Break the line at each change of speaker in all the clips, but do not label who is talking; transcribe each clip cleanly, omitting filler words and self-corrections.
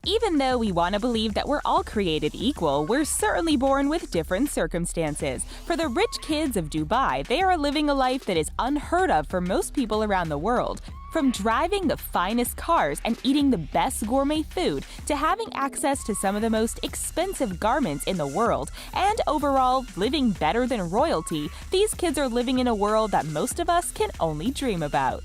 Even though we want to believe that we're all created equal, we're certainly born with different circumstances. For the rich kids of Dubai, they are living a life that is unheard of for most people around the world. From driving the finest cars and eating the best gourmet food to having access to some of the most expensive garments in the world, and overall living better than royalty, these kids are living in a world that most of us can only dream about.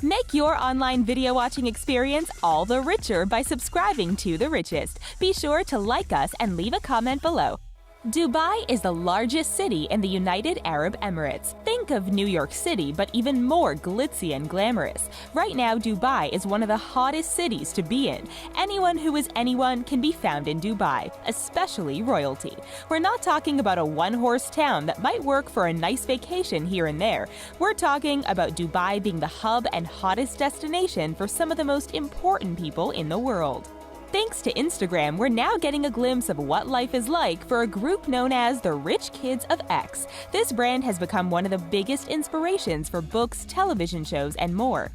Make your online video watching experience all the richer by subscribing to The Richest. Be sure to like us and leave a comment below. Dubai is the largest city in the United Arab Emirates. Think of New York City, but even more glitzy and glamorous. Right now, Dubai is one of the hottest cities to be in. Anyone who is anyone can be found in Dubai, especially royalty. We're not talking about a one-horse town that might work for a nice vacation here and there. We're talking about Dubai being the hub and hottest destination for some of the most important people in the world. Thanks to Instagram, we're now getting a glimpse of what life is like for a group known as the Rich Kids of X. This brand has become one of the biggest inspirations for books, television shows, and more.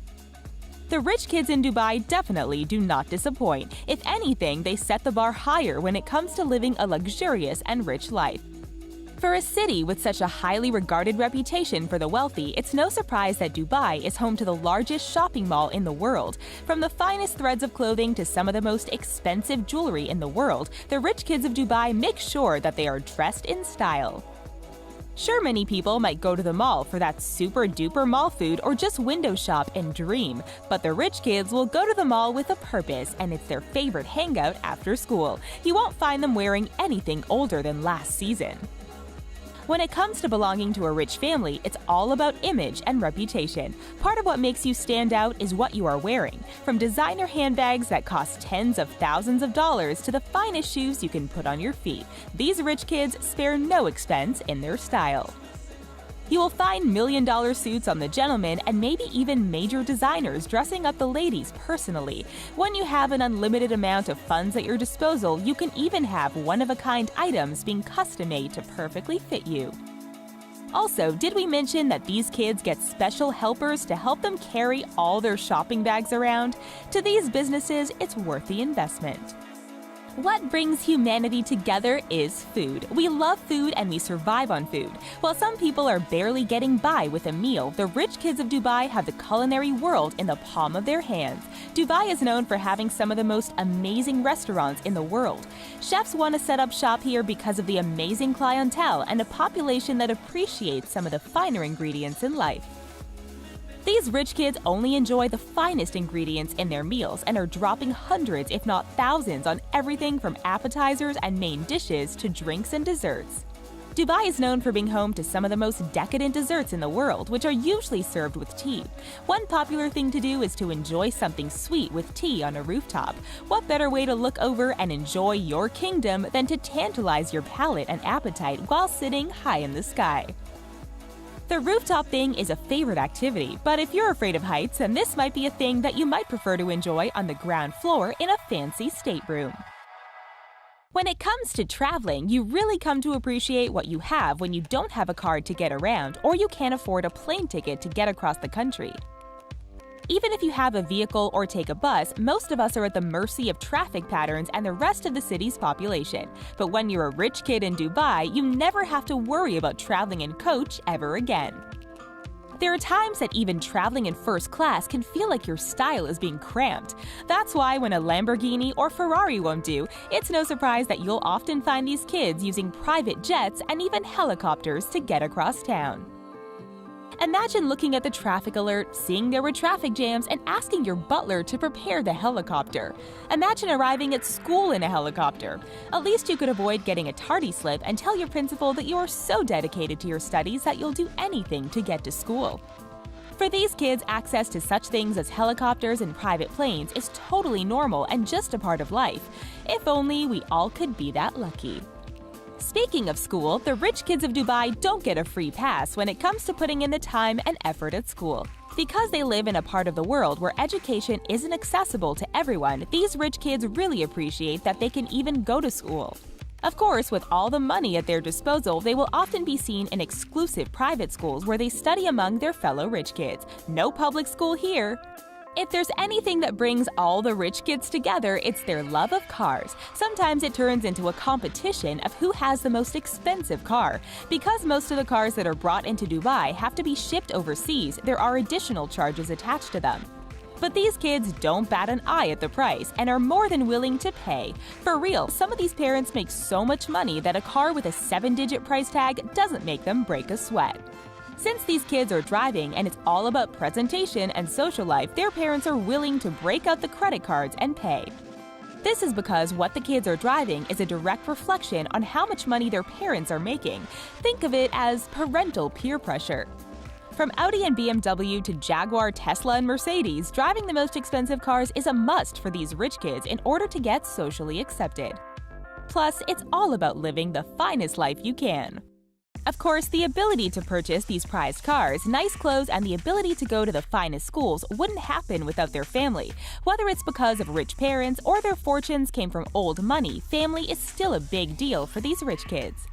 The rich kids in Dubai definitely do not disappoint. If anything, they set the bar higher when it comes to living a luxurious and rich life. For a city with such a highly regarded reputation for the wealthy, it's no surprise that Dubai is home to the largest shopping mall in the world. From the finest threads of clothing to some of the most expensive jewelry in the world, the rich kids of Dubai make sure that they are dressed in style. Sure, many people might go to the mall for that super-duper mall food or just window shop and dream, but the rich kids will go to the mall with a purpose, and it's their favorite hangout after school. You won't find them wearing anything older than last season. When it comes to belonging to a rich family, it's all about image and reputation. Part of what makes you stand out is what you are wearing. From designer handbags that cost tens of thousands of dollars to the finest shoes you can put on your feet, these rich kids spare no expense in their style. You will find million-dollar suits on the gentlemen and maybe even major designers dressing up the ladies personally. When you have an unlimited amount of funds at your disposal, you can even have one-of-a-kind items being custom-made to perfectly fit you. Also, did we mention that these kids get special helpers to help them carry all their shopping bags around? To these businesses, it's worth the investment. What brings humanity together is food. We love food and we survive on food. While some people are barely getting by with a meal, the rich kids of Dubai have the culinary world in the palm of their hands. Dubai is known for having some of the most amazing restaurants in the world. Chefs want to set up shop here because of the amazing clientele and a population that appreciates some of the finer ingredients in life. These rich kids only enjoy the finest ingredients in their meals and are dropping hundreds if not thousands on everything from appetizers and main dishes to drinks and desserts. Dubai is known for being home to some of the most decadent desserts in the world, which are usually served with tea. One popular thing to do is to enjoy something sweet with tea on a rooftop. What better way to look over and enjoy your kingdom than to tantalize your palate and appetite while sitting high in the sky? The rooftop thing is a favorite activity, but if you're afraid of heights, then this might be a thing that you might prefer to enjoy on the ground floor in a fancy stateroom. When it comes to traveling, you really come to appreciate what you have when you don't have a card to get around or you can't afford a plane ticket to get across the country. Even if you have a vehicle or take a bus, most of us are at the mercy of traffic patterns and the rest of the city's population. But when you're a rich kid in Dubai, you never have to worry about traveling in coach ever again. There are times that even traveling in first class can feel like your style is being cramped. That's why when a Lamborghini or Ferrari won't do, it's no surprise that you'll often find these kids using private jets and even helicopters to get across town. Imagine looking at the traffic alert, seeing there were traffic jams, and asking your butler to prepare the helicopter. Imagine arriving at school in a helicopter. At least you could avoid getting a tardy slip and tell your principal that you are so dedicated to your studies that you'll do anything to get to school. For these kids, access to such things as helicopters and private planes is totally normal and just a part of life. If only we all could be that lucky. Speaking of school, the rich kids of Dubai don't get a free pass when it comes to putting in the time and effort at school. Because they live in a part of the world where education isn't accessible to everyone, these rich kids really appreciate that they can even go to school. Of course, with all the money at their disposal, they will often be seen in exclusive private schools where they study among their fellow rich kids. No public school here. If there's anything that brings all the rich kids together, it's their love of cars. Sometimes it turns into a competition of who has the most expensive car. Because most of the cars that are brought into Dubai have to be shipped overseas, there are additional charges attached to them. But these kids don't bat an eye at the price and are more than willing to pay. For real, some of these parents make so much money that a car with a 7-digit price tag doesn't make them break a sweat. Since these kids are driving and it's all about presentation and social life, their parents are willing to break out the credit cards and pay. This is because what the kids are driving is a direct reflection on how much money their parents are making. Think of it as parental peer pressure. From Audi and BMW to Jaguar, Tesla, and Mercedes, driving the most expensive cars is a must for these rich kids in order to get socially accepted. Plus, it's all about living the finest life you can. Of course, the ability to purchase these prized cars, nice clothes, and the ability to go to the finest schools wouldn't happen without their family. Whether it's because of rich parents or their fortunes came from old money, family is still a big deal for these rich kids.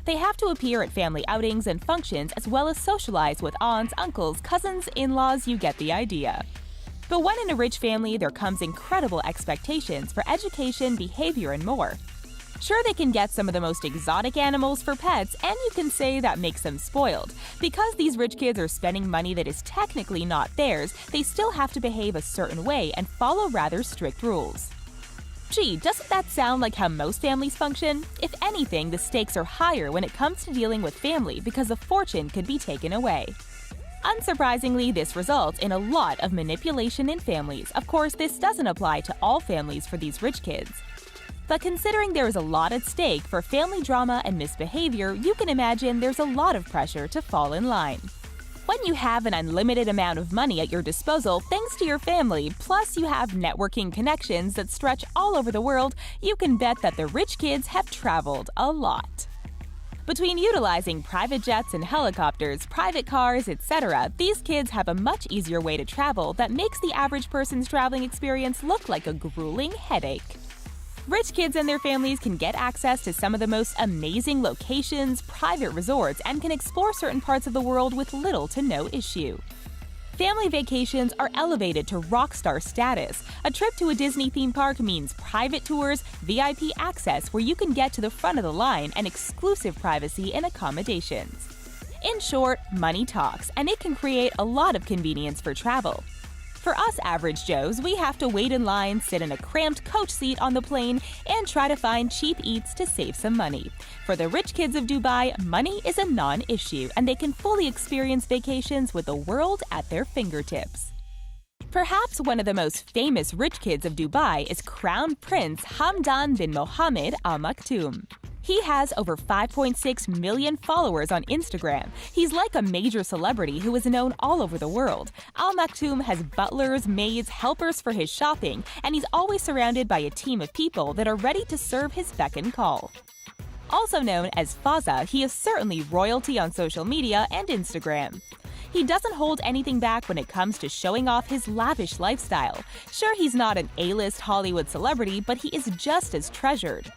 They have to appear at family outings and functions as well as socialize with aunts, uncles, cousins, in-laws, you get the idea. But when in a rich family, there comes incredible expectations for education, behavior, and more. Sure, they can get some of the most exotic animals for pets, and you can say that makes them spoiled. Because these rich kids are spending money that is technically not theirs, they still have to behave a certain way and follow rather strict rules. Gee, doesn't that sound like how most families function? If anything, the stakes are higher when it comes to dealing with family because a fortune could be taken away. Unsurprisingly, this results in a lot of manipulation in families. Of course, this doesn't apply to all families for these rich kids. But considering there is a lot at stake for family drama and misbehavior, you can imagine there's a lot of pressure to fall in line. When you have an unlimited amount of money at your disposal thanks to your family, plus you have networking connections that stretch all over the world, you can bet that the rich kids have traveled a lot. Between utilizing private jets and helicopters, private cars, etc., these kids have a much easier way to travel that makes the average person's traveling experience look like a grueling headache. Rich kids and their families can get access to some of the most amazing locations, private resorts, and can explore certain parts of the world with little to no issue. Family vacations are elevated to rock star status. A trip to a Disney theme park means private tours, VIP access where you can get to the front of the line, and exclusive privacy and accommodations. In short, money talks, and it can create a lot of convenience for travel. For us average Joes, we have to wait in line, sit in a cramped coach seat on the plane, and try to find cheap eats to save some money. For the rich kids of Dubai, money is a non-issue, and they can fully experience vacations with the world at their fingertips. Perhaps one of the most famous rich kids of Dubai is Crown Prince Hamdan bin Mohammed Al Maktoum. He has over 5.6 million followers on Instagram. He's like a major celebrity who is known all over the world. Al Maktoum has butlers, maids, helpers for his shopping, and he's always surrounded by a team of people that are ready to serve his beck and call. Also known as Fazza, he is certainly royalty on social media and Instagram. He doesn't hold anything back when it comes to showing off his lavish lifestyle. Sure, he's not an A-list Hollywood celebrity, but he is just as treasured.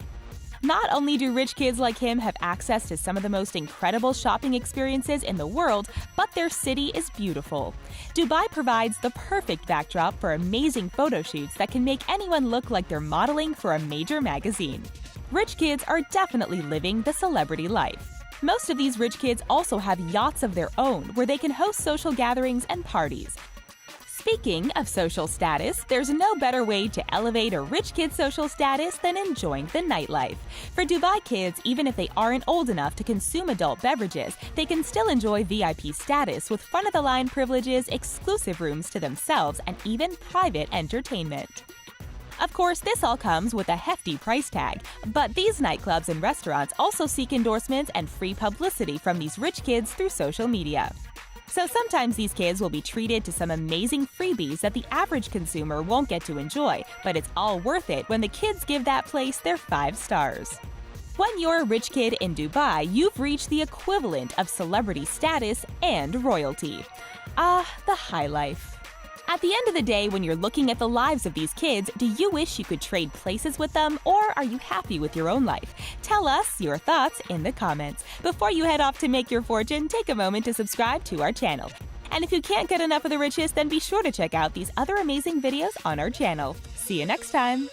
Not only do rich kids like him have access to some of the most incredible shopping experiences in the world, but their city is beautiful. Dubai provides the perfect backdrop for amazing photo shoots that can make anyone look like they're modeling for a major magazine. Rich kids are definitely living the celebrity life. Most of these rich kids also have yachts of their own where they can host social gatherings and parties. Speaking of social status, there's no better way to elevate a rich kid's social status than enjoying the nightlife. For Dubai kids, even if they aren't old enough to consume adult beverages, they can still enjoy VIP status with front-of-the-line privileges, exclusive rooms to themselves, and even private entertainment. Of course, this all comes with a hefty price tag, but these nightclubs and restaurants also seek endorsements and free publicity from these rich kids through social media. So sometimes these kids will be treated to some amazing freebies that the average consumer won't get to enjoy, but it's all worth it when the kids give that place their 5 stars. When you're a rich kid in Dubai, you've reached the equivalent of celebrity status and royalty. Ah, the high life. At the end of the day, when you're looking at the lives of these kids, do you wish you could trade places with them, or are you happy with your own life? Tell us your thoughts in the comments. Before you head off to make your fortune, take a moment to subscribe to our channel. And if you can't get enough of the riches, then be sure to check out these other amazing videos on our channel. See you next time!